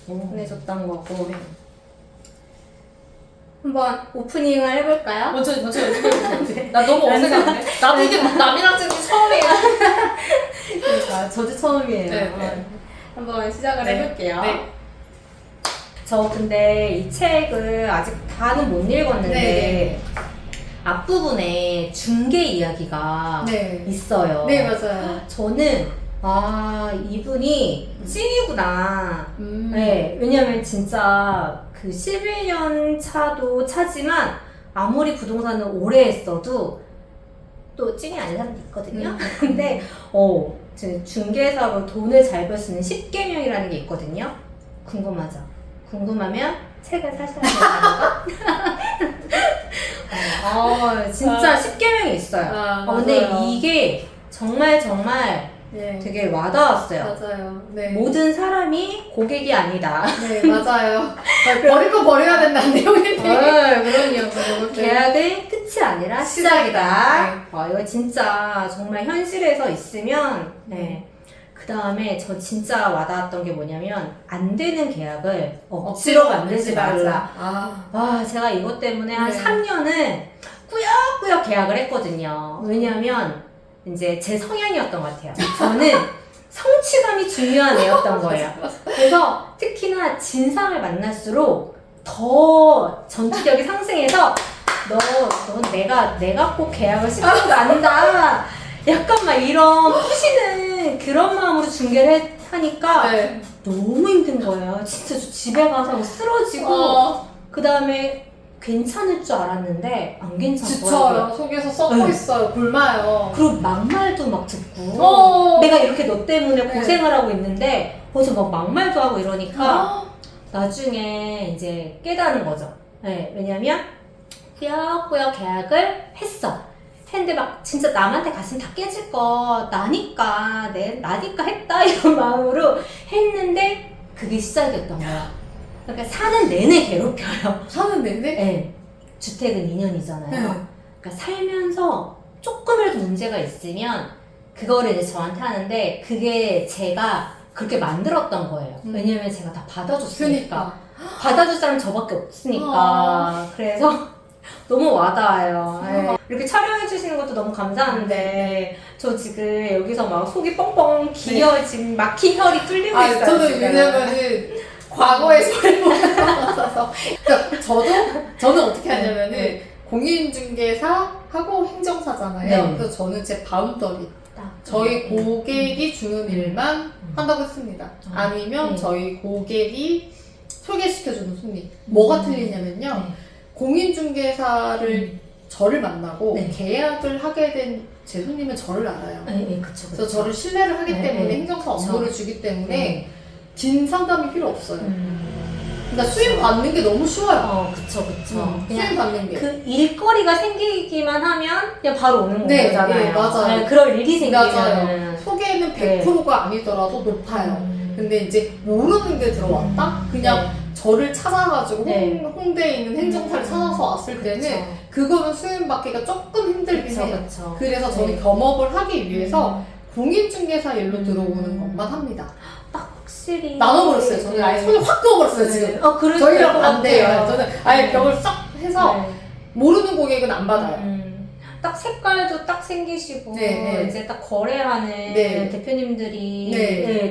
보내줬던 거고. 한번 오프닝을 해볼까요? 먼저 해주세요. 나 너무 어색한데? 나도 이게 남이랑 찍는 게 처음이에요. 그러니까 저도 처음이에요. 네. 한번 시작을 네. 해볼게요. 네. 저 근데 이 책을 아직 다는 못 읽었는데 네. 앞부분에 중개 이야기가 네. 있어요. 네, 맞아요. 저는 이분이 찐이구나. 네, 왜냐면 진짜 그 11년 차도 차지만 아무리 부동산을 오래 했어도 또 찐이 아닌 사람도 있거든요. 근데 중개사로 돈을 잘 벌 수 있는 10계명이라는 게 있거든요. 궁금하죠? 궁금하면 책을 사셔야 되는 거. 진짜 10계명이 있어요. 근데 이게 정말 네. 되게 와닿았어요. 맞아요. 네. 모든 사람이 고객이 아니다. 네, 맞아요. 버릴 거 버려야 된다는 내용인데. 그럼요. 계약은 끝이 아니라 시작이다. 이거 진짜 정말 현실에서 있으면, 그 다음에 저 진짜 와닿았던 게 뭐냐면, 안 되는 계약을 억지로 만들지 말라. 제가 이것 때문에 한 3년은 꾸역꾸역 계약을 했거든요. 왜냐면, 이제 제 성향이었던 것 같아요. 저는 성취감이 중요한 애였던 거예요. 그래서 특히나 진상을 만날수록 더 전투력이 상승해서 넌 내가 꼭 계약을 시키는 거 아니다. 약간 막 이런 푸시는 그런 마음으로 중개를 하니까 너무 힘든 거예요. 진짜 저 집에 가서 쓰러지고 그 다음에 괜찮을 줄 알았는데 안 괜찮더라고요. 지쳐요. 속에서 썩고 있어요. 굶어요. 그리고 막말도 막 듣고 내가 이렇게 너 때문에 고생을 하고 있는데 벌써 막 막말도 하고 이러니까 나중에 이제 깨달은 거죠. 왜냐면 꾸역꾸역 계약을 했는데 막 진짜 남한테 갔으면 다 깨질 거 나니까 했다 이런 마음으로 했는데 그게 시작이었던 거야. 그러니까 사는 내내 괴롭혀요. 사는 내내? 네. 주택은 2년이잖아요. 그러니까 살면서 조금이라도 문제가 있으면 그거를 이제 저한테 하는데 그게 제가 그렇게 만들었던 거예요. 왜냐면 제가 다 받아줬으니까. 받아줄 사람 저밖에 없으니까. 그래서 너무 와닿아요. 이렇게 촬영해 주시는 것도 너무 감사한데 저 지금 여기서 막 속이 뻥뻥 지금 막힌 혈이 뚫리고 있어요. 저는 지금. 왜냐면은 과거의 소리보다 그러니까 저는 어떻게 하냐면은 공인중개사하고 행정사잖아요. 그래서 저는 제 바운더리 저희 고객이 주는 일만 한다고 했습니다. 아니면 저희 고객이 소개시켜주는 손님. 뭐가 틀리냐면요. 공인중개사를 저를 만나고 계약을 하게 된 제 손님은 저를 알아요. 그쵸. 그래서 저를 신뢰를 하기 때문에 행정사 업무를 주기 때문에 긴 상담이 필요 없어요. 그러니까 수임 받는 게 너무 쉬워요. 그쵸. 수임 받는 게. 그 일거리가 생기기만 하면 그냥 바로 오는 거잖아요. 네, 맞아요. 그럴 일이 생기면. 맞아요. 소개는 100%가 아니더라도 높아요. 근데 이제 모르는 게 들어왔다? 그냥 저를 찾아가지고 홍대에 있는 행정사를 찾아서 왔을 때는 그거는 수임 받기가 조금 힘들긴 해요. 그래서 저는 겸업을 하기 위해서 공인중개사 일로 들어오는 것만 합니다. 확실히 나눠버렸어요. 저는 아예 손을 확 그어버렸어요, 지금. 저희랑 반대예요. 저는 아예 벽을 싹 해서 모르는 고객은 안 받아요. 딱 색깔도 딱 생기시고 이제 딱 거래하는 대표님들이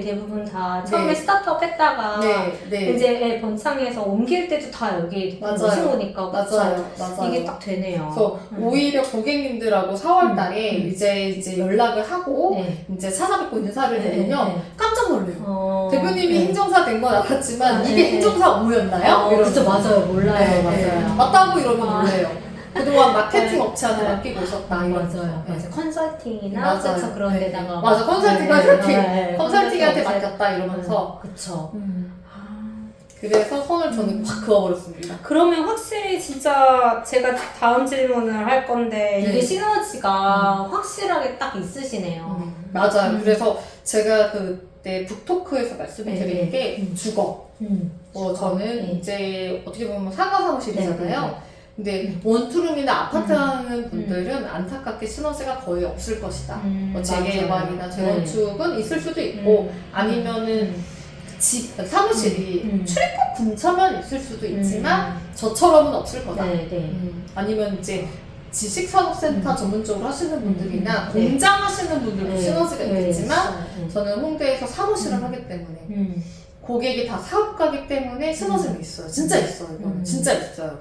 대부분 다 처음에 스타트업 했다가 이제 번창해서 옮길 때도 다 여기 오신 거니까 맞아요. 이게 딱 되네요. 그래서 오히려 고객님들하고 4월 달에 이제 연락을 하고 이제 찾아뵙고 인사를 드리면 깜짝 놀래요. 대표님이 행정사 된 건 알았지만 이게 행정사 업무였나요? 그쵸, 맞아요. 몰라요. 맞아요. 맞다고 이러면 놀래요. 그동안 마케팅 업체한테 맡기고 있었다. 맞아요. 컨설팅이나 그쵸, 그런 데다가. 맞아, 컨설팅한테 맡겼다 이러면서. 그쵸. 그래서 선을 저는 확 그어버렸습니다. 그러면 확실히 진짜 제가 다음 질문을 할 건데 이게 시너지가 확실하게 딱 있으시네요. 맞아요. 그래서 제가 그때 북토크에서 말씀드린 게 주거. 저는 이제 어떻게 보면 상가 사무실이잖아요. 근데 원투룸이나 아파트 하는 분들은 안타깝게 시너지가 거의 없을 것이다. 재개발이나 재건축은 있을 수도 있고 아니면은 사무실이 출입국 근처면 있을 수도 있지만 저처럼은 없을 거다. 아니면 이제 지식산업센터 전문적으로 하시는 분들이나 공장 하시는 분들도 시너지가 있겠지만 저는 홍대에서 사무실을 하기 때문에 고객이 다 사업가기 때문에 시너지가 있어요. 진짜 있어요. 이거는 진짜 있어요.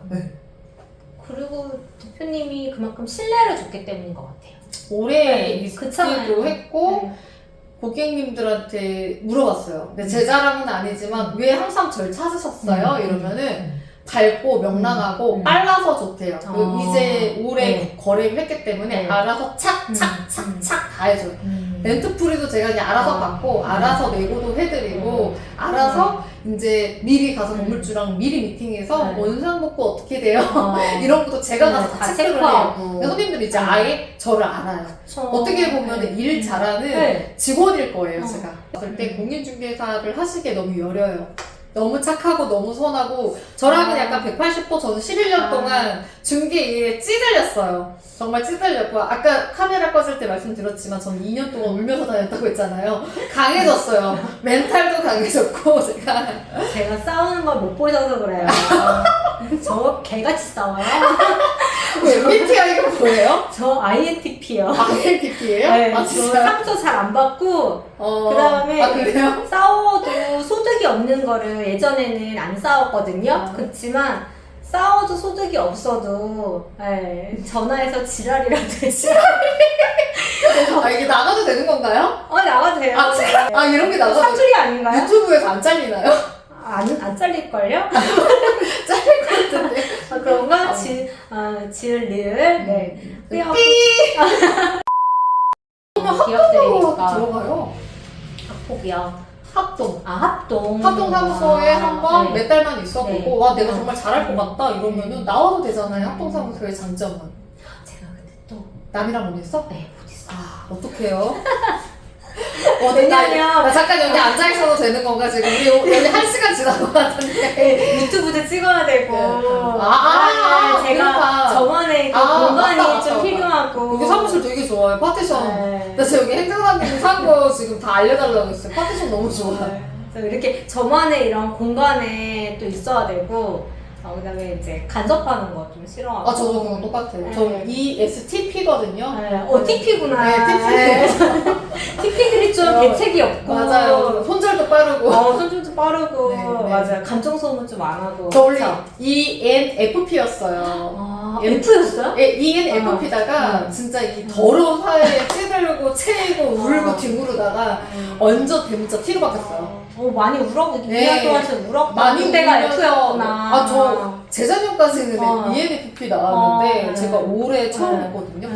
그리고 대표님이 그만큼 신뢰를 줬기 때문인 것 같아요. 오래 있기도 그렇잖아요. 했고 고객님들한테 물어봤어요. 근데 제 자랑은 아니지만 왜 항상 절 찾으셨어요? 이러면은 밝고 명랑하고 빨라서 좋대요. 이제 올해 거래를 했기 때문에 알아서 착착착착 다 해줘요. 렌트프리도 제가 그냥 알아서 받고 알아서 내고도 해드리고 알아서 이제 미리 가서 건물주랑 미리 미팅해서 원상복구 어떻게 돼요? 이런 것도 제가 가서 다 체크를 해요. 근데 손님들이 이제 아예 저를 알아요. 어떻게 보면 일 잘하는 직원일 거예요, 제가. 그럴 때 공인중개사를 하시기에 너무 여려요. 너무 착하고 너무 선하고 저랑은 약간 180도 저는 11년 동안 중개 일에 찌들렸어요. 정말 찌들렸고 아까 카메라 꺼질 때 말씀드렸지만 저는 2년 동안 울면서 다녔다고 했잖아요. 강해졌어요. 멘탈도 강해졌고 제가 싸우는 걸 못 보셔서 그래요. 저 개같이 싸워요. MBTI가 뭐예요? 저 INTP요. INTP예요? 네, 아 저 진짜요? 상처 잘 안 받고 그 다음에 아 그래요? 싸워도 소득이 없는 거를 예전에는 안 싸웠거든요. 그렇지만 싸워도 소득이 없어도 전화해서 지랄이라도 했어요. 아 이게 나가도 되는 건가요? 나가도 돼요. 아 이런 게 나가도 사투리 아닌가요? 유튜브에서 안 잘리나요? 안 잘릴걸요? 잘릴 것 같은데. 그런가? 지을 그냥 기업들이니까 들어가요. 학폭이요. 합동. 합동. 합동 사무소에 한번 몇 달만 있어보고 네. 와 내가 정말 잘할 것 같다 이러면은 나와도 되잖아요. 합동 사무소의 장점은. 제가 근데 또 남이랑 못 있어? 네, 못 있어요. 아 어떡해요? 왜냐면 나 잠깐 여기 앉아있어도 되는 건가 지금? 우리 여기 1시간 지난 것 같은데. 유튜브도 찍어야 되고 제가 그렇다. 저만의 그 공간이 맞다, 좀 맞다. 필요하고 여기 사무실 되게 좋아요. 파티션. 나 지금 여기 행정사님 산 거 지금 다 알려달라고 했어요. 파티션 너무 좋아요. 그래서 이렇게 저만의 이런 공간에 또 있어야 되고 그다음에 이제 간섭하는 거 좀 싫어하고. 저도 그건 똑같아요. 저는 ESTP거든요. TP구나. 네, TP. TP들이 좀 대책이 없고. 맞아요. 손절도 빠르고. 손질도 빠르고. 네. 맞아요. 감정 소모 좀 안 하고. 저 원래 ENFP였어요. F였어요? ENFP다가 진짜 이 더러운 사회에 찌들고 채이고 울고 뒹구르다가 완전 대문자 T로 바뀌었어요. 많이 울었고 2년 동안 좀 울었고 많이 때가 울면서 F였구나. 저 재작년까지는 ENFP 나왔는데 네. 제가 올해 처음 했거든요.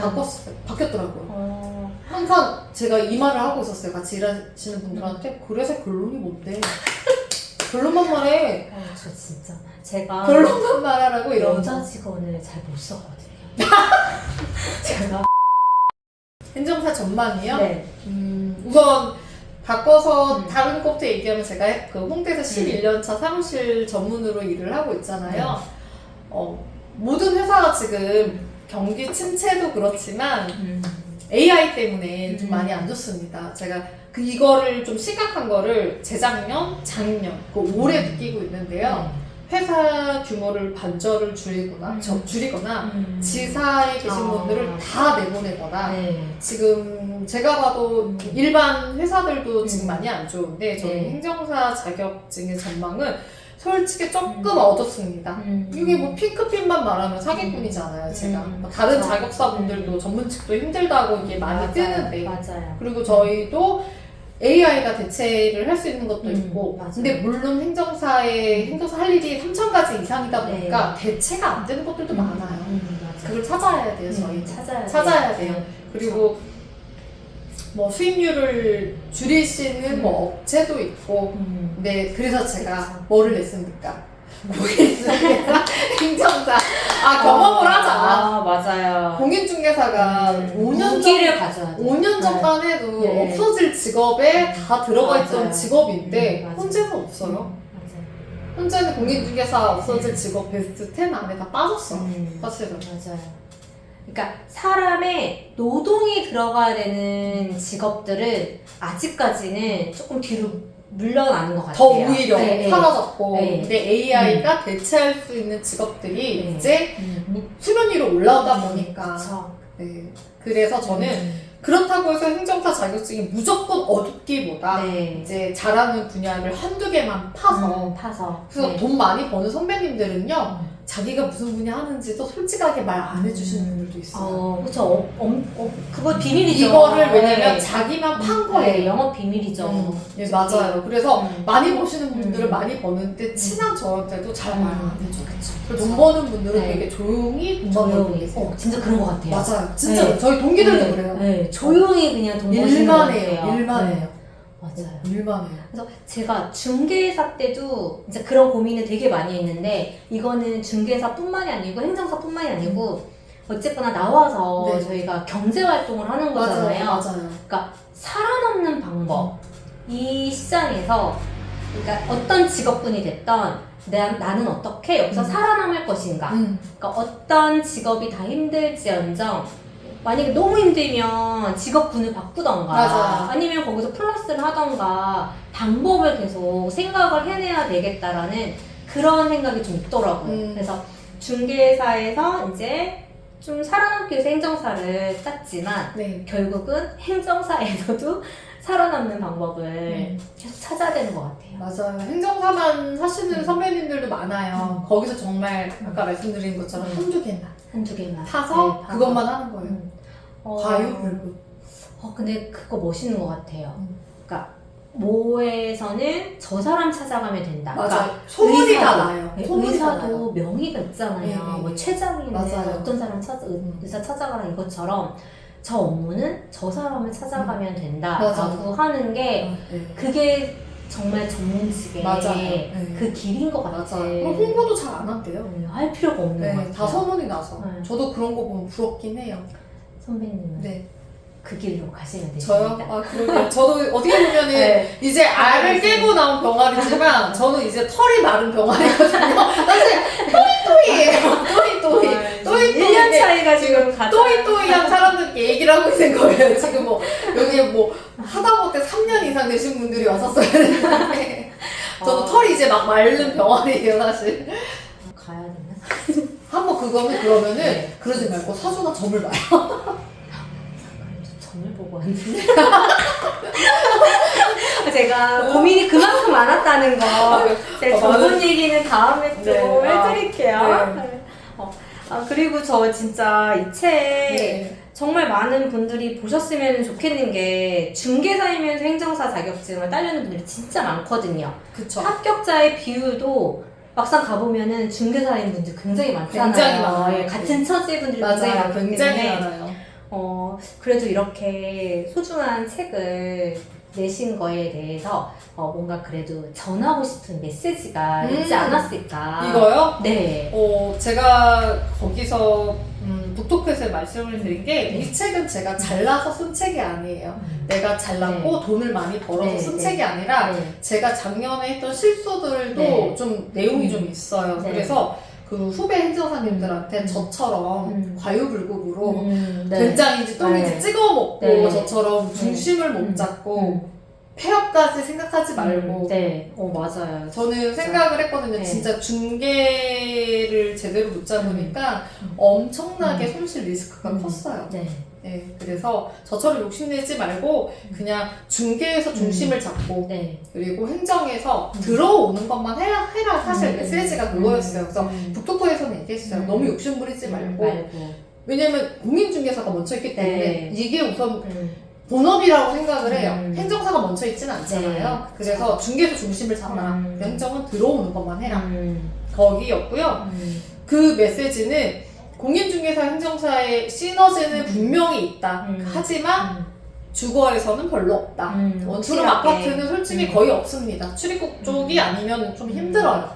바뀌었더라고요. 항상 제가 이 말을 하고 있었어요. 같이 일하시는 분들한테. 그래서 결론이 뭔데? 결론만 말해. 저 진짜 제가 결론만 말하라고 이러면서. 여자 직원을 잘 못 써거든요. 제가 행정사 전망이요? 네. 우선 바꿔서 다른 것부터 얘기하면 제가 그 홍대에서 11년차 사무실 전문으로 일을 하고 있잖아요. 모든 회사가 지금 경기 침체도 그렇지만 AI 때문에 좀 많이 안 좋습니다. 제가 이거를 좀 심각한 거를 재작년, 작년, 올해 느끼고 있는데요. 회사 규모를 반절을 줄이거나 지사에 계신 분들을 다 내보내거나 지금 제가 봐도 일반 회사들도 지금 많이 안 좋은데 저는 행정사 자격증의 전망은 솔직히 조금 어둡습니다. 이게 뭐 핑크빛만 말하면 사기꾼이잖아요, 제가. 다른 자격사분들도 전문직도 힘들다고 이게 많이 뜨는데. 맞아요. 그리고 저희도 AI가 대체를 할 수 있는 것도 있고. 맞아요. 근데 물론 행정사 할 일이 3,000가지 이상이다 보니까 대체가 안 되는 것들도 많아요. 그걸 찾아야 돼요, 저희. 찾아야 돼요. 그리고 뭐 수익률을 줄일 수 있는 뭐 업체도 있고. 네, 그래서 제가 뭐를 냈습니까? 공인중개사, 행정사. 경험을 하자. 맞아요. 공인중개사가 5년 가져야 돼. 5년 전만 해도 없어질 직업에 다 들어가 있던 맞아요. 직업인데 맞아요. 현재는 없어요. 현재는 공인중개사 없어질 직업 베스트 10 안에 다 빠졌어. 사실은. 맞아요. 그러니까 사람의 노동이 들어가야 되는 직업들은 아직까지는 조금 뒤로 물러나는 것 같아요. 더 오히려 네, 사라졌고 네. 근데 AI가 대체할 수 있는 직업들이 네. 이제 수면 위로 올라오다 보니까 그쵸. 네. 그래서 저는 그렇다고 해서 행정사 자격증이 무조건 얻기보다 네. 이제 잘하는 분야를 한두 개만 파서 그래서 네. 돈 많이 버는 선배님들은요 자기가 무슨 분야 하는지도 솔직하게 말 안 해주시는 분들도 있어요. 그쵸. 그거 비밀이죠. 이거를 왜냐면 네. 자기만 판 네, 거예요. 영업 비밀이죠. 네, 맞아요. 그래서 많이 버시는 분들은 음. 많이 버는데 친한 저한테도 잘 말 안 해줘. 그쵸. 돈 버는 분들은 네. 되게 조용히 돈만 벌고 조용히. 계세요. 진짜 그런 것 같아요. 맞아요. 진짜 네. 저희 동기들도 네. 그래요. 네, 조용히 그냥 돈 버시는 것 일만 같아요. 해요. 일만 네. 해요. 맞아요. 일만 해요. 그래서 제가 중개사 때도 이제 그런 고민을 되게 많이 했는데 이거는 중개사뿐만이 아니고 행정사뿐만이 아니고 어쨌거나 나와서 네. 저희가 경제활동을 하는 거잖아요. 맞아요. 그러니까 살아남는 방법 이 시장에서 그러니까 어떤 직업군이 됐던 나는 어떻게 여기서 살아남을 것인가 그러니까 어떤 직업이 다 힘들지언정 만약에 너무 힘들면 직업군을 바꾸던가 맞아요. 아니면 거기서 플러스를 하던가 방법을 계속 생각을 해내야 되겠다라는 그런 생각이 좀 있더라고요. 그래서 중개사에서 이제 좀 살아남기 위해서 행정사를 땄지만 네. 결국은 행정사에서도 살아남는 방법을 계속 찾아야 되는 것 같아요. 맞아요. 행정사만 하시는 선배님들도 많아요. 거기서 정말 아까 말씀드린 것처럼 한두 개만 타서 네, 그것만 하는 거예요. 과유불급. 근데 그거 멋있는 것 같아요. 그러니까 모에서는 저 사람 찾아가면 된다. 맞아요. 그러니까 소문이 다 의사도, 나요. 네, 소문이 다 의사도 나요. 명의가 있잖아요. 네, 네, 뭐 네. 최장이는 맞아요. 어떤 사람 의사 찾아가라 이것처럼 저 업무는 저 사람을 찾아가면 된다라고 하는 게 네. 그게 정말 전문직의 맞아요. 네. 그 길인 것 같아요. 그럼 홍보도 잘 안 한대요. 할 필요가 없는 것 네, 같아요. 다 소문이 나서. 네. 저도 그런 거 보면 부럽긴 해요. 선배님은 네. 그 길로 가시면 되십니다. 저요? 아, 그러게요. 저도 어떻게 보면은 네. 이제 알을 깨고 나온 병아리지만 저는 이제 털이 마른 병아리거든요. 사실 또이또이예요. 또이또이. 1년 차이가 지금 가장 또이또이한 사람들께 얘기를 하고 있는 거예요. 지금 뭐 여기에 뭐 하다못해 3년 이상 되신 분들이 왔었어야 되는데 저도 털이 이제 막 마른 병아리예요, 사실. 가야 되나? 한번 그러면은 네. 그러지 말고 사주가 점을 봐요. 점을 보고 왔는데 제가 고민이 그만큼 많았다는 거 제가 전문 얘기는 다음에 또 네. 해드릴게요. 네. 그리고 저 진짜 이 책 네. 정말 많은 분들이 보셨으면 좋겠는 게 중개사이면서 행정사 자격증을 따려는 분들이 진짜 많거든요. 그쵸. 합격자의 비율도 막상 가보면은 중개사인 분들 굉장히 많잖아요. 굉장히 많아요. 예, 같은 처지의 분들이 굉장히 맞아요. 많기 굉장히 때문에 많아요. 그래도 이렇게 소중한 책을 내신 거에 대해서 뭔가 그래도 전하고 싶은 메시지가 있지 않았을까. 이거요? 네. 제가 거기서 북토크에서 말씀을 드린 게 이 책은 제가 잘나서 쓴 책이 아니에요. 내가 잘났고 돈을 많이 벌어서 쓴 책이 아니라 제가 작년에 했던 실수들도 좀 내용이 좀 있어요. 그래서 그 후배 행정사님들한테 저처럼 과유불급으로 된장인지 똥인지 찍어먹고 저처럼 중심을 못 잡고 폐업까지 생각하지 말고 맞아요. 저는 생각을 했거든요. 진짜 중개를 제대로 못 잡으니까 엄청나게 손실 리스크가 컸어요. 네, 그래서 저처럼 욕심내지 말고 그냥 중개에서 중심을 잡고 그리고 행정에서 들어오는 것만 해라 사실 메시지가 그거였어요. 그래서 북토크에서는 얘기했어요. 너무 욕심 부리지 말고 왜냐면 공인중개사가 먼저 있기 때문에 이게 우선 본업이라고 생각을 해요. 행정사가 먼저 있지는 않잖아요. 그래서 중개에서 중심을 잡아라. 행정은 들어오는 것만 해라. 거기였고요. 그 메시지는 공인중개사 행정사의 시너지는 분명히 있다. 하지만 주거에서는 별로 없다. 원투룸 아파트는 솔직히 거의 없습니다. 출입국 쪽이 아니면 좀 힘들어요.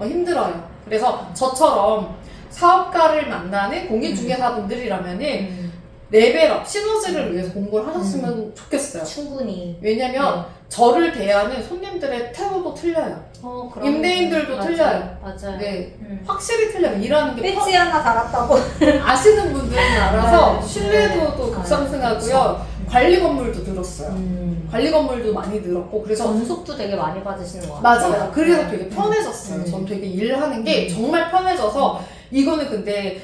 힘들어요. 그래서 저처럼 사업가를 만나는 공인중개사분들이라면은 레벨업, 시너지를 위해서 공부를 하셨으면 좋겠어요. 충분히. 왜냐면 저를 대하는 손님들의 태도도 틀려요. 임대인들도 틀려요. 맞아요. 네, 확실히 틀려요. 일하는 게 배지 하나 달았다고. 아시는 분들은 알아서 신뢰도도 급상승하고요. 관리 건물도 늘었어요. 관리 건물도 많이 늘었고 그래서 전속도 되게 많이 받으시는 것 같아요. 맞아요. 그래서 되게 편해졌어요. 전 되게 일하는 게 정말 편해져서 이거는 근데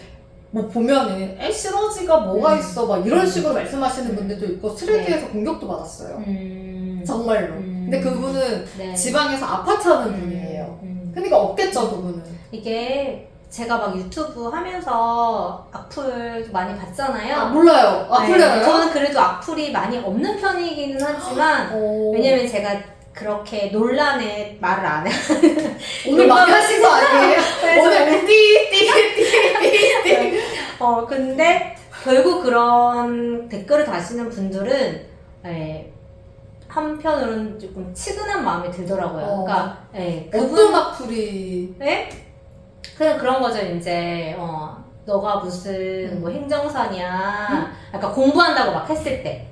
뭐 보면은 시너지가 뭐가 있어 막 이런 식으로 말씀하시는 분들도 있고 스트레이트에서 공격도 받았어요. 정말로. 근데 그분은 네. 지방에서 아파트 하는 분이에요. 그러니까 없겠죠 그분은. 이게 제가 막 유튜브 하면서 악플 많이 봤잖아요. 아 몰라요. 악플 네, 알아요? 저는 그래도 악플이 많이 없는 편이기는 하지만 왜냐면 제가 그렇게 논란에 말을 안 해. 오늘 많이 하신 거 아니에요? 오늘 띠띠띠띠띠 근데 결국 그런 댓글을 다시는 분들은 한편으로는 조금 치근한 마음이 들더라고요. 그러니까 어떤 악플이 그냥 그런 거죠. 이제 너가 무슨 뭐 행정사냐, 약간 공부한다고 막 했을 때.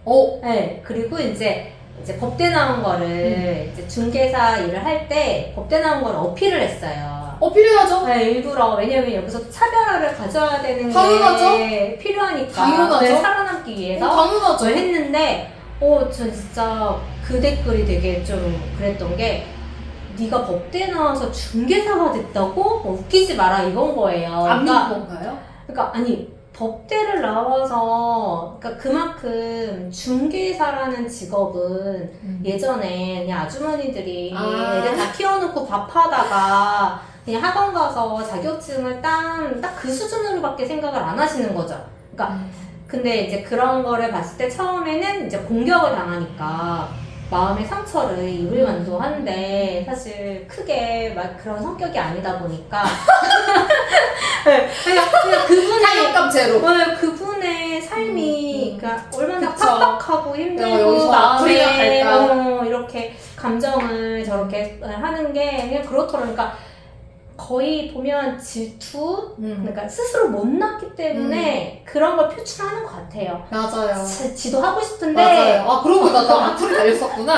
그리고 이제 법대 나온 거를 이제 중개사 일을 할 때 법대 나온 거를 어필을 했어요. 어필해야죠. 일부러. 왜냐면 여기서 차별화를 가져야 되는 당연하죠. 게 필요하니까. 당연하죠. 살아남기 위해서. 당연하죠. 그걸 했는데, 전 진짜 그 댓글이 되게 좀 그랬던 게, 네가 법대 나와서 중개사가 됐다고? 웃기지 마라 이건 거예요. 안 믿는 건가요? 그러니까 아니 법대를 나와서 그러니까 그만큼 중개사라는 직업은 예전에 그냥 아주머니들이 애들 다 키워놓고 밥하다가 그냥 학원 가서 자격증을 딱 그 수준으로밖에 생각을 안 하시는 거죠. 그러니까 근데 이제 그런 거를 봤을 때 처음에는 이제 공격을 당하니까 마음의 상처를 입을 만도 한데 사실 크게 막 그런 성격이 아니다 보니까 그냥 그분의 타격감 제로. 그분의 삶이 그러니까 얼마나 그쵸. 빡빡하고 힘들고 여기서 악플이나 마음에 갈까? 이렇게 감정을 저렇게 하는 게 그냥 그렇더라고요. 그러니까 거의 보면 질투, 그러니까 스스로 못났기 때문에 그런 걸 표출하는 것 같아요. 맞아요. 지도 하고 싶은데 맞아요. 그러고 나도 악플이 달렸었구나.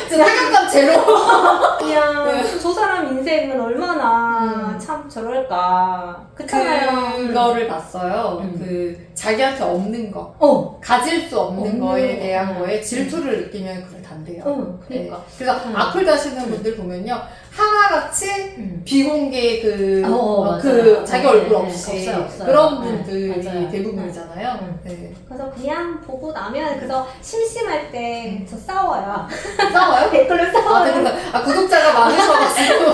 지금 타격감 제로. 그냥 저 사람 인생은 얼마나 참 저럴까. 그렇잖아요. 그거를 봤어요. 그 자기한테 없는 거, 가질 수 없는 없는 거에 거. 대한 거에 질투를 느끼면 그걸 단대요. 그러니까. 그래서 악플 다시는 분들 보면요, 하나같이 비공개 맞아요. 자기 얼굴 없이 없어요. 그런 분들이 맞아요. 대부분이잖아요. 그래서 그냥 보고 나면 그래서 심심할 때 저 싸워요. 싸워요? 댓글로 싸워요. 구독자가 많으셔가지고.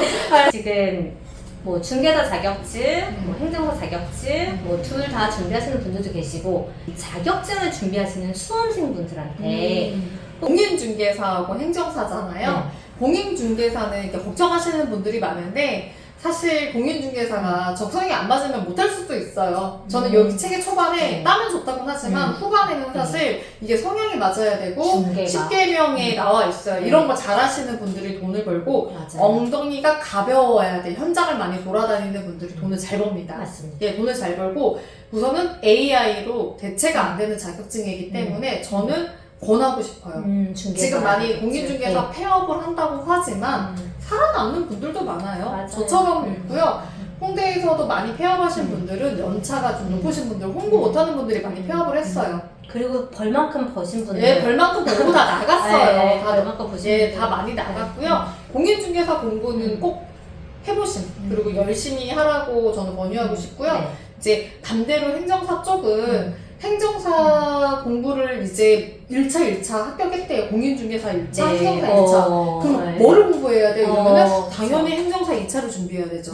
지금 뭐 중개사 자격증, 뭐 행정사 자격증, 뭐 둘 다 준비하시는 분들도 계시고 이 자격증을 준비하시는 수험생분들한테 공인중개사하고 행정사잖아요. 공인중개사는 이렇게 걱정하시는 분들이 많은데 사실 공인중개사가 적성이 안 맞으면 못할 수도 있어요. 저는 여기 책의 초반에 따면 좋다고 하지만 후반에는 사실 이게 성향이 맞아야 되고 중개가. 10개명에 나와 있어요. 이런 거 잘하시는 분들이 돈을 벌고 맞아요. 엉덩이가 가벼워야 돼. 현장을 많이 돌아다니는 분들이 돈을 잘 법니다. 맞습니다. 예, 돈을 잘 벌고 우선은 AI로 대체가 안 되는 자격증이기 때문에 저는 권하고 싶어요. 지금 많이 공인중개사 폐업을 한다고 하지만 살아남는 분들도 많아요. 맞아요. 저처럼 있고요. 홍대에서도 많이 폐업하신 분들은 연차가 좀 높으신 분들, 홍보 못하는 분들이 많이 폐업을 했어요. 그리고 벌만큼 버신 분들. 예, 벌만큼 벌고 다 나갔어요. 네, 다 벌만큼 버신 예, 분들. 다 많이 나갔고요. 공인중개사 공부는 꼭 해보신 그리고 열심히 하라고 저는 권유하고 싶고요. 네. 이제 반대로 행정사 쪽은 행정사 공부를 이제 1차, 2차 합격했대요. 공인중개사 1차, 네. 행정사 2차. 그럼 뭐를 공부해야 돼? 이러면 당연히 행정사 2차를 준비해야 되죠.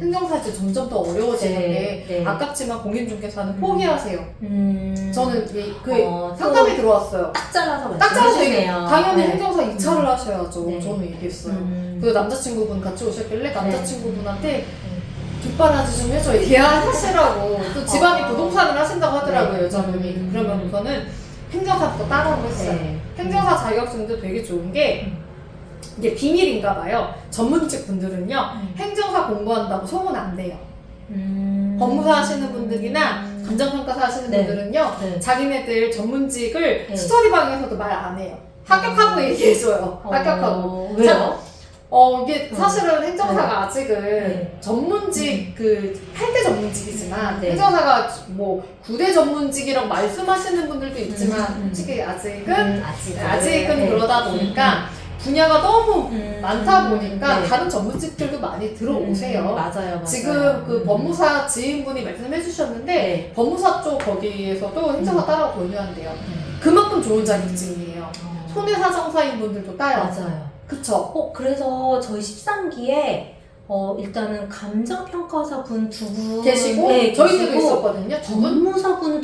행정사 이제 점점 더 어려워지는데 네. 아깝지만 공인중개사는 포기하세요. 저는 또 상담이 들어왔어요. 딱 잘라서 딱 잘라서 말씀해주시네요. 당연히 네. 행정사 2차를 하셔야죠. 네. 저는 얘기했어요. 그 남자친구분 같이 오셨길래 남자친구분한테 뒷바라지 좀 해줘. 얘기하시라고. 또 집안이 부동산을 하신다고 하더라고요, 여자분이. 그러면 우선은 행정사부터 따라고 했어요. 네. 행정사 자격증도 되게 좋은 게 이게 비밀인가 봐요. 전문직 분들은요, 행정사 공부한다고 소문 안 돼요. 법무사 하시는 분들이나 감정평가사 하시는 네. 분들은요, 네. 자기네들 전문직을 네. 스터디방에서도 말 안 해요. 합격하고 얘기해줘요. 합격하고. 왜요? 이게 사실은 행정사가 아직은 네. 전문직, 8대 전문직이지만, 네. 행정사가 뭐 9대 전문직이라고 말씀하시는 분들도 있지만, 솔직히 아직은 네. 그러다 보니까, 분야가 너무 많다 보니까, 네. 다른 전문직들도 많이 들어오세요. 맞아요. 지금 그 법무사 지인분이 말씀해 주셨는데, 네. 법무사 쪽 거기에서도 행정사 따라고 권유한대요. 그만큼 좋은 자격증이에요. 손해사정사인 분들도 따요. 맞아요. 그쵸? 그래서 저희 13기에 일단은 감정평가사 분 두 분 계시고, 네, 저희 때도 계시고, 있었거든요. 두 분? 법무사분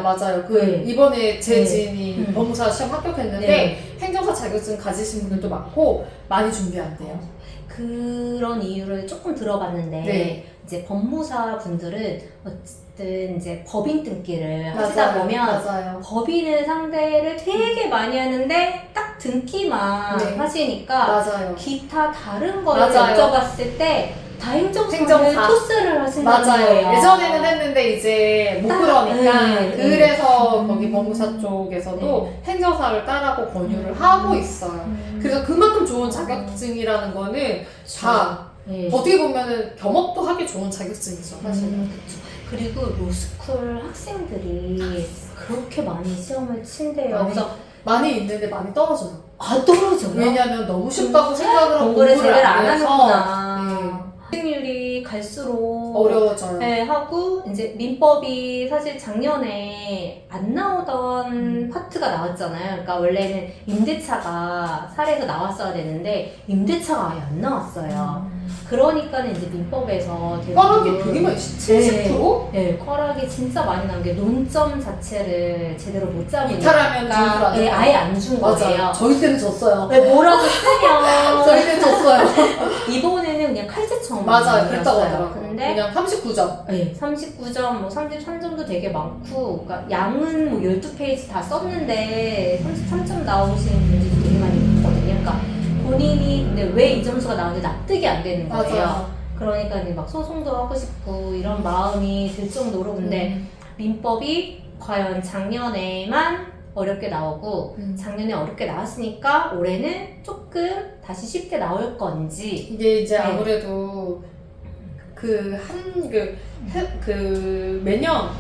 맞아요. 네. 이번에 제 네. 지인이 법무사 시험 합격했는데, 네. 행정사 자격증 가지신 분들도 많고, 많이 준비한대요. 그런 이유를 조금 들어봤는데 네. 이제 법무사 분들은 어쨌든 이제 법인 등기를 하시다 보면 맞아요. 법인을 상대를 되게 많이 하는데 딱 등기만 네. 하시니까 맞아요. 기타 다른 거를 맞아요. 여쭤봤을 때 다 행정사를 행정사. 토스를 하신다는 맞아요. 거예요. 예전에는 했는데 이제 못 그러니까 네. 그래서 거기 법무사 쪽에서도 네. 행정사를 따라고 권유를 하고 있어요. 그래서 그만큼 좋은 자격증이라는 거는 다 네. 어떻게 보면은 겸업도 하기 좋은 자격증이죠, 사실. 그쵸. 그리고 로스쿨 학생들이 그렇게 많이 시험을 친대요. 많이. 그래서 많이 있는데 많이 떨어져요. 떨어져요? 왜냐면 너무 쉽다고 생각을 하고 공부를 제대로 안 해서 하는구나. 학생률이 갈수록 어려워져요. 네, 하고 이제 민법이 사실 작년에 안 나오던 파트가 나왔잖아요. 그러니까 원래는 임대차가 사례에서 나왔어야 되는데 임대차가 아예 안 나왔어요. 그러니까는 이제 민법에서 꽈락이 되게 많이 70%? 네, 쿼락이 진짜 많이 난 게 논점 자체를 제대로 못 잡으니까 이탈하면 점수를 안 네, 줘요. 아예 안 준 거예요. 맞아요. 저희 때는 졌어요. 왜 뭐라고 쓰면 저희 때는 졌어요. 이번에는 그냥 칼제청 맞아요. 그랬다고 하더라고요. 근데 그냥 39점. 네, 39점, 뭐 33점도 되게 많고, 그러니까 양은 뭐 12페이지 다 썼는데 33점 나오시는 분들이 되게 많이 있거든요. 그러니까 본인이 근데 왜 이 점수가 나오는지 납득이 안 되는 거예요. 맞아요. 그러니까 이제 막 소송도 하고 싶고 이런 마음이 들 정도로 근데 민법이 과연 작년에만 어렵게 나오고 작년에 어렵게 나왔으니까 올해는 조금 다시 쉽게 나올 건지 이게 이제 네. 아무래도 매년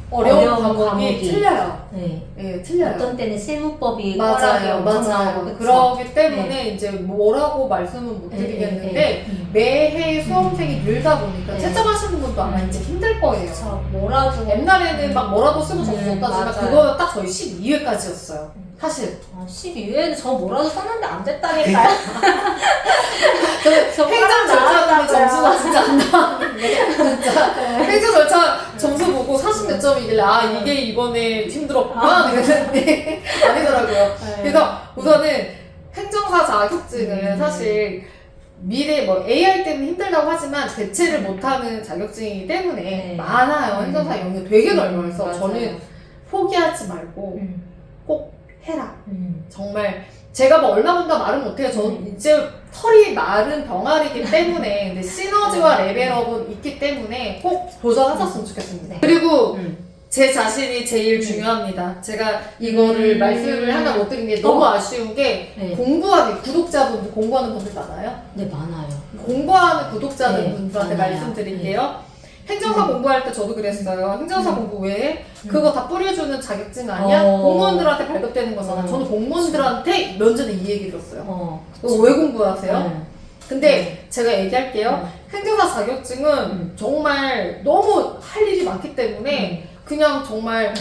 어려운 과목이 틀려요. 네. 네, 틀려요. 어떤 때는 실무법이 맞아요. 엄청나고 그쵸? 그러기 때문에 이제 뭐라고 말씀은 못 드리겠는데 매해 수험생이 늘다 보니까 네. 채점하시는 분도 아마 이제 힘들 거예요. 그쵸. 뭐라도 옛날에는 막 뭐라도 쓰고 점수 없다지만 맞아요. 그거는 딱 저희 12회까지였어요. 사실 12회에는 저 뭐라도 썼는데 안 됐다니까요. 저 행정 절차는 점수가 진짜 안 나왔는데 진짜 네. 행정 절차 점수 보고 40몇 점이길래 아 이게 이번에 힘들었구나 이랬는데 아니더라고요. 그래서 우선은 행정사 자격증은 사실 미래 뭐 AI 때문에 힘들다고 하지만 대체를 못하는 자격증이기 때문에 네. 많아요. 행정사 영역 되게 넓어요. 그래서 맞아요. 저는 포기하지 말고 꼭 해라. 음. 정말 제가 뭐 얼마 본다 말은 못해요. 저 이제 털이 마른 병아리이기 때문에 근데 시너지와 레벨업은 있기 때문에 꼭 도전하셨으면 좋겠습니다. 네. 그리고 제 자신이 제일 중요합니다. 제가 이거를 말씀을 하나 못 드린 게 너무 아쉬운 게 네. 공부하는 구독자분들 공부하는 분들 많아요. 네, 많아요. 공부하는 구독자들 네, 분들한테 많아요. 말씀드릴게요. 행정사 공부할 때 저도 그랬어요. 행정사 공부 왜? 그거 다 뿌려주는 자격증 아니야? 공무원들한테 발급되는 거잖아. 저는 공무원들한테 면전에 이 얘기 들었어요. 왜 공부하세요? 네. 근데 제가 얘기할게요. 행정사 자격증은 정말 너무 할 일이 많기 때문에 그냥 정말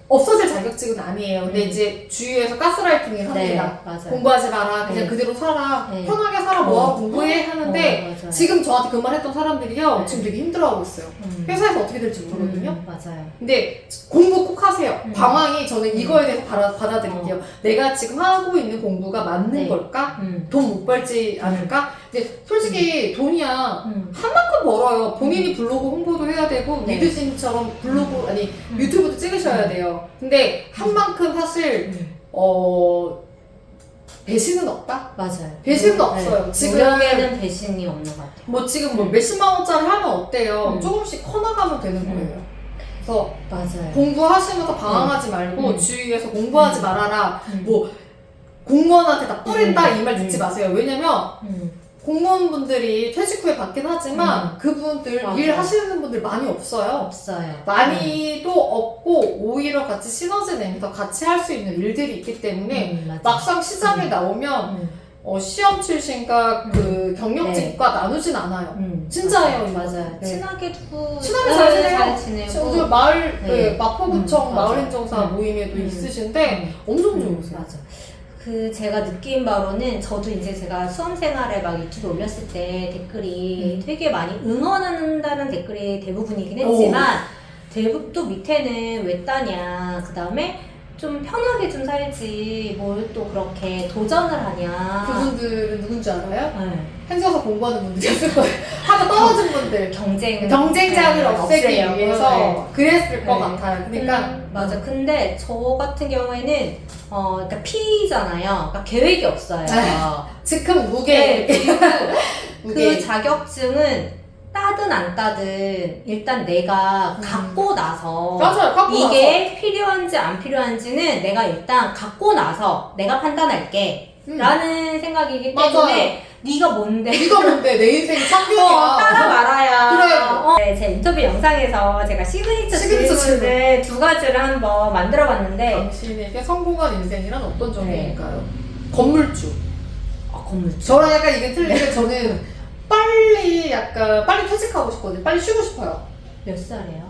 없어질 자격증은 아니에요. 근데 이제 주위에서 가스라이팅을 합니다. 네, 맞아요. 공부하지 마라. 그냥 네. 그대로 살아. 네. 편하게 살아. 뭐하고 공부해 하는데 맞아요. 지금 저한테 그 말 했던 사람들이요. 네. 지금 되게 힘들어하고 있어요. 회사에서 어떻게 될지 모르거든요. 맞아요. 근데 공부 꼭 하세요. 방황이 저는 이거에 대해서 받아들일게요. 내가 지금 하고 있는 공부가 맞는 네. 걸까? 돈 못 벌지 않을까? 근데 솔직히 돈이야. 한 만큼 벌어요. 본인이 블로그 홍보도 해야 되고 네. 미드진처럼 블로그 아니 유튜브도 찍으셔야 돼요. 근데 한 만큼 사실 배신은 없다? 맞아요. 배신은 없어요. 지금 노력에는 배신이 없는 것 같아요. 뭐 지금 뭐 몇십만 원짜리 하면 어때요? 조금씩 커나가면 되는 거예요. 그래서 맞아요. 공부하시면서 방황하지 말고 음. 주위에서 공부하지 말아라. 뭐 공무원한테 다 뿌린다 이 말 듣지 마세요. 왜냐면 음. 공무원분들이 퇴직 후에 받긴 하지만 그분들 맞아. 일하시는 분들 많이 없어요. 없어요. 많이도 없고 오히려 같이 시너지 내면서 같이 할 수 있는 일들이 있기 때문에 맞아. 막상 시장에 나오면 시험 출신과 그 경력직과 나누진 않아요. 진짜예요. 이거. 맞아요. 네. 친하게도 친하게 잘 지내요. 잘 지내고. 오늘 마을 네. 마포구청 맞아. 마을행정사 모임에도 있으신데 엄청 좋으세요. 맞아. 그 제가 느낀 바로는 저도 이제 제가 수험 생활에 막 유튜브 올렸을 때 댓글이 되게 많이 응원한다는 댓글이 대부분이긴 했지만 또 밑에는 왜 따냐, 그 다음에 좀 편하게 좀 살지 뭘 또 그렇게 도전을 하냐. 그분들은 누군지 알아요? 네. 행정사 공부하는 분들이었을 거예요. 하고 떨어진 분들. 경쟁장을 네, 없애기 없애려고. 위해서 네. 그랬을 것 네. 같아요. 그러니까 맞아. 근데 저 같은 경우에는 그러니까 P잖아요. 그러니까 계획이 없어요. 즉흥 무게. 네, 그리고 무게. 그 자격증은 따든 안 따든 일단 내가 갖고 나서 맞아요. 갖고 이게 필요한지 안 필요한지는 내가 일단 갖고 나서 내가 판단할게 라는 생각이기 때문에 네가 뭔데 네가 뭔데 내 인생 창균이야. 따라 말아야. 그래. 네, 제 인터뷰 영상에서 제가 시그니처 질문을 두 가지를 한번 만들어봤는데 당신에게 성공한 인생이란 어떤 점일까요? 건물주. 건물주. 저랑 약간 이게 틀린 게 저는 빨리 퇴직하고 싶거든요. 빨리 쉬고 싶어요. 몇 살이에요?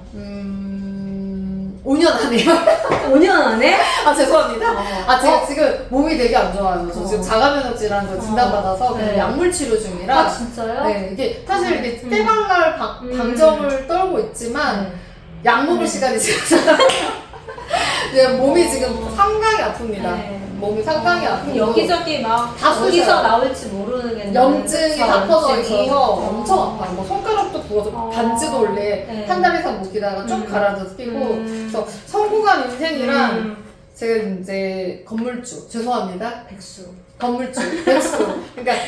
5년 안에요. 5년 안에? 아, 죄송합니다. 제가 지금 몸이 되게 안 좋아요. 저 지금 자가면역질환 거 진단받아서 네. 약물 치료 중이라. 진짜요? 네, 이게 사실 이게 때갈날 방점을 떨고 있지만 약 먹을 시간이 지금 네, 몸이 지금 상당히 아픕니다. 네. 몸이 상당히 아프고 여기저기 막 다 어디서 쑤셔요. 나올지 모르겠는 염증이 다 퍼져 염증이. 있어서 엄청 아파요. 뭐 손가락도 부어서 반지도 원래 네. 한 달 이상 못 끼다가 쭉 가라앉아서 끼고 그래서 성공한 인생이란 제가 이제 건물주 죄송합니다. 백수. 건물주 백수 그러니까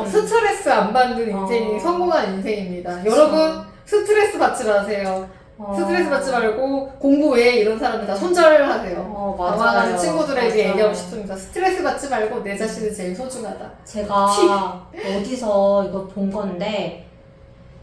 스트레스 안 받는 인생이 성공한 인생입니다. 여러분 스트레스 받지 마세요. 스트레스 받지 말고 공부 외에 이런 사람들 다 손절하세요. 맞아요. 친구들에게 맞아요. 얘기하고 싶습니다. 스트레스 받지 말고 내 자신이 제일 소중하다. 제가 어디서 이거 본 건데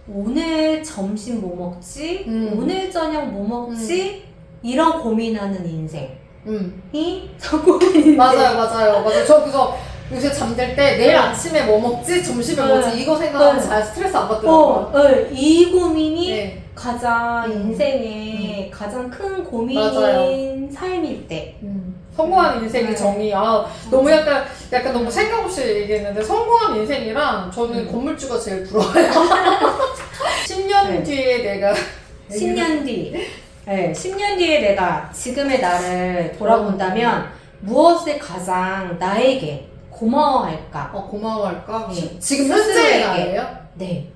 오늘 점심 뭐 먹지? 오늘 저녁 뭐 먹지? 이런 고민하는 인생이 성공한 인생. 맞아요. 저 그래서 요새 잠들 때 내일 아침에 뭐 먹지? 점심에 뭐지? 이거 생각하면 잘 스트레스 안 받더라고요. 이 고민이 네. 가장 인생의 가장 큰 고민인 맞아요. 삶일 때. 성공한 인생의 정의. 너무 약간 너무 생각 없이 얘기했는데 성공한 인생이랑 저는 건물주가 제일 부러워요. 10년 뒤에 내가 10년 뒤. 네, 10년 뒤에 내가 지금의 나를 돌아본다면 무엇을 가장 나에게 고마워할까? 고마워할까? 네. 지금 현재의 스스로에게. 나예요? 네.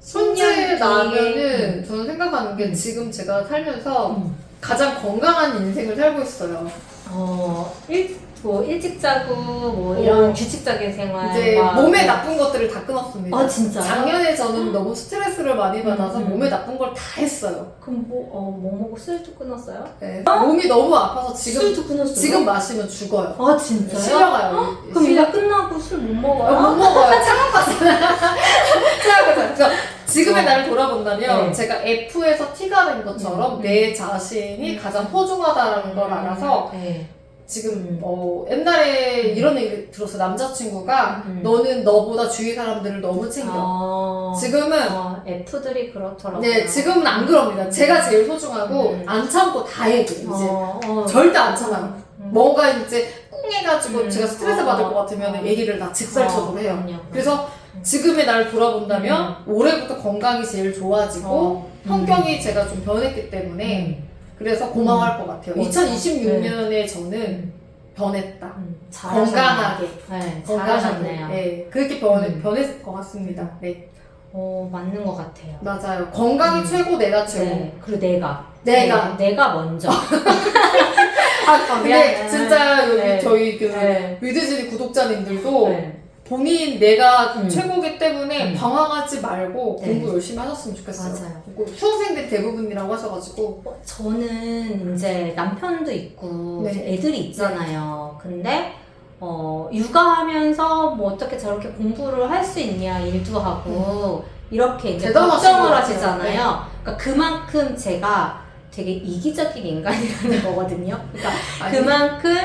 현재의 나면은 저는 생각하는 게 지금 제가 살면서 가장 건강한 인생을 살고 있어요. 일찍 자고 이런 규칙적인 생활. 이제 몸에 나쁜 것들을 다 끊었습니다. 진짜요? 작년에 저는 너무 스트레스를 많이 받아서 몸에 나쁜 걸 다 했어요. 그럼 뭐 먹고 술도 끊었어요? 네. 몸이 너무 아파서 술도 끊었어요? 지금 마시면 죽어요. 진짜요? 실려가요. 그럼 이거 끝나고 술 못 먹어요? 못 먹어요. 창업하잖아요. 그래서 지금의 나를 돌아본다면 제가 F에서 T가 된 것처럼 내 자신이 가장 소중하다는 걸 알아서 지금 옛날에 이런 얘기 들었어. 남자친구가 너는 너보다 주위 사람들을 너무 챙겨. 지금은 F들이 그렇더라고요. 네, 지금은 안 그럽니다. 제가 제일 소중하고 안 참고 다 얘기해. 이제 절대 안 참아요. 뭔가 이제 꿍해가지고 제가 스트레스 받을 것 같으면 얘기를 다 직설적으로 해요. 그래서 지금의 나를 돌아본다면 올해부터 건강이 제일 좋아지고 환경이 제가 좀 변했기 때문에 그래서 고마워할 것 같아요. 2026년에 저는 변했다. 건강하게. 네, 건강하게. 잘하셨네요. 네, 그렇게 변했을 것 같습니다. 네. 맞는 것 같아요. 맞아요. 건강이 최고, 내가 최고. 네. 그리고 내가 먼저. 근데 미안해. 진짜 여기 네. 저희 네. 위드진이 구독자님들도 본인 내가 최고기 때문에 방황하지 말고 공부 열심히 하셨으면 좋겠어요. 맞아요. 수험생들이 대부분이라고 하셔가지고 저는 이제 남편도 있고 이제 애들이 있잖아요. 근데 육아하면서 뭐 어떻게 저렇게 공부를 할 수 있냐, 일도 하고, 이렇게 이제 대단하신 걱정을 것 같아요. 하시잖아요. 그러니까 그만큼 제가 되게 이기적인 인간이라는 거거든요. 그러니까 아니, 그만큼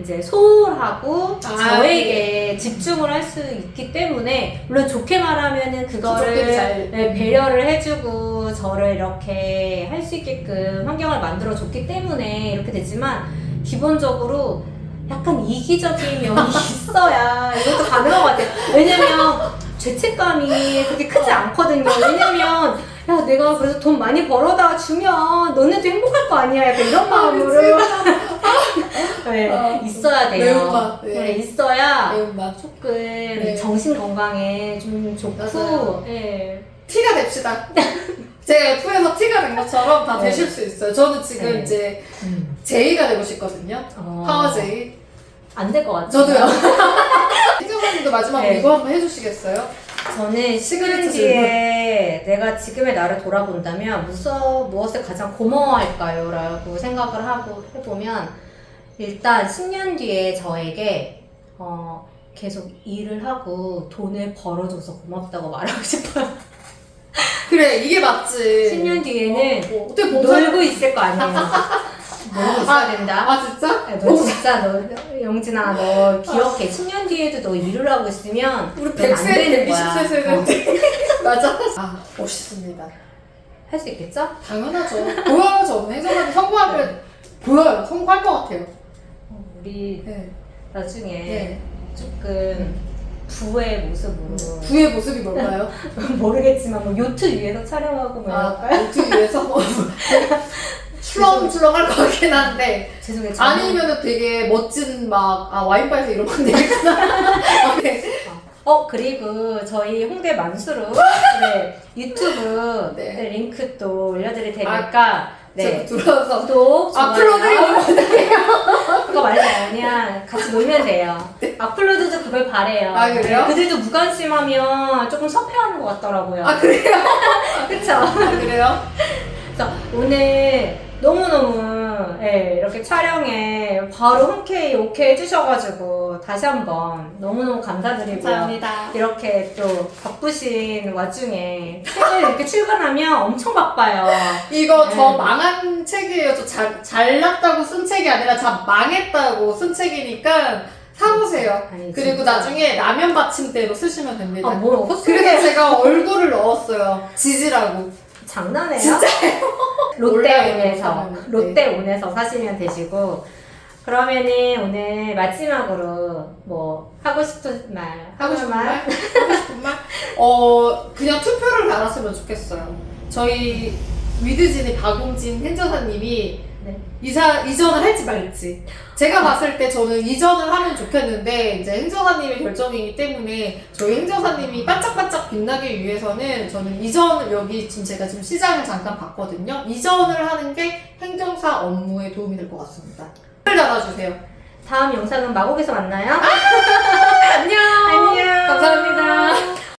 이제 소홀하고 아, 저에게 집중을 할 수 있기 때문에, 물론 좋게 말하면은 그거를 가족들이 잘- 네, 배려를 해주고 저를 이렇게 할 수 있게끔 환경을 만들어 줬기 때문에 이렇게 되지만, 기본적으로 약간 이기적인 면이 있어야 이것도 가능한 것 같아요. 왜냐면 죄책감이 그렇게 크지 않거든요. 왜냐면 야, 내가 그래서 돈 많이 벌어다 주면 너네도 행복할 거 아니야, 약간 이런 마음으로 네, 있어야 돼요. 매운맛, 네. 네, 있어야 매운맛. 조금 네. 정신 건강에 좀 좋고, 맞아요. 네. 티가 냅시다. 제가 F에서 티가 된 것처럼 다 네. 되실 수 있어요. 저는 지금 네. 이제 J가 되고 싶거든요. 파워 J. 안 될 것 같아요. 저도요. 희정사님도 마지막으로 네. 이거 한번 해주시겠어요? 저는 10년 시그니처 뒤에 내가 지금의 나를 돌아본다면 무엇을 가장 고마워할까요? 라고 생각을 하고 해보면, 일단 10년 뒤에 저에게 계속 일을 하고 돈을 벌어줘서 고맙다고 말하고 싶어요. 그래, 이게 맞지. 10년 뒤에는 어떻게 봉사? 놀고 있을 거 아니에요. 놀고 있어야 된다. 아, 진짜? 야, 너 진짜 영진아, 너 기억해. 10년 뒤에도 너 일을 하고 있으면 우리 넌안 100세, 되는 거야. 120세 세대인데. 맞아. 아, 멋있습니다. 할 수 있겠죠? 당연하죠. 보여요, 저는. 행정사님 성공하면 보여요. 성공할 것 같아요. 우리 네. 나중에 네. 조금 부의 모습으로 부의 모습이 뭘까요? 모르겠지만 뭐 요트 위에서 촬영하고 뭐 이럴까요? 어떻게 위해서 뭐 출렁출렁 할 것 같긴 한데 죄송해요. 아니면은 되게 멋진 막 와인바에서 이런 건데 네. 그리고 저희 홍대 만수로 네, 유튜브 네. 네, 링크 또 올려드릴 테니까 네, 제가 들어서 구독, 좋아요. 앞으로도 그거 말고 그냥 같이 놀면 돼요. 악플로드도 그걸 바래요. 아, 그래요? 그들도 무관심하면 조금 섭해하는 것 같더라고요. 아 그래요? 그쵸? 아 그래요? 그래서 오늘 너무너무 이렇게 촬영에 바로 흔쾌히 오케이 해주셔가지고 다시 한번 너무너무 감사드리고요. 감사합니다. 이렇게 또 바쁘신 와중에 책을 이렇게 출간하면 엄청 바빠요. 이거 저 네. 망한 책이에요. 저 잘났다고 쓴 책이 아니라 다 망했다고 쓴 책이니까 사보세요. 아니, 그리고 진짜. 나중에 라면 받침대로 쓰시면 됩니다. 뭐 그래서 헛소리야. 제가 얼굴을 넣었어요. 지지라고. 장난해요? 진짜요? 롯데온에서 몰라요. 롯데온에서 사시면 되시고, 그러면은 오늘 마지막으로 뭐 하고 싶은 말 하고 싶은 말? 말? 하고 싶은 말? 그냥 투표를 달았으면 좋겠어요. 저희 위드진의 박용진 행정사님이 네. 이전을 할지 말지. 제가 봤을 때 저는 이전을 하면 좋겠는데, 이제 행정사님의 결정이기 때문에, 저희 행정사님이 반짝반짝 빛나기 위해서는 저는 여기 지금 제가 지금 시장을 잠깐 봤거든요. 이전을 하는 게 행정사 업무에 도움이 될 것 같습니다. 댓글 달아주세요. 다음 영상은 마곡에서 만나요.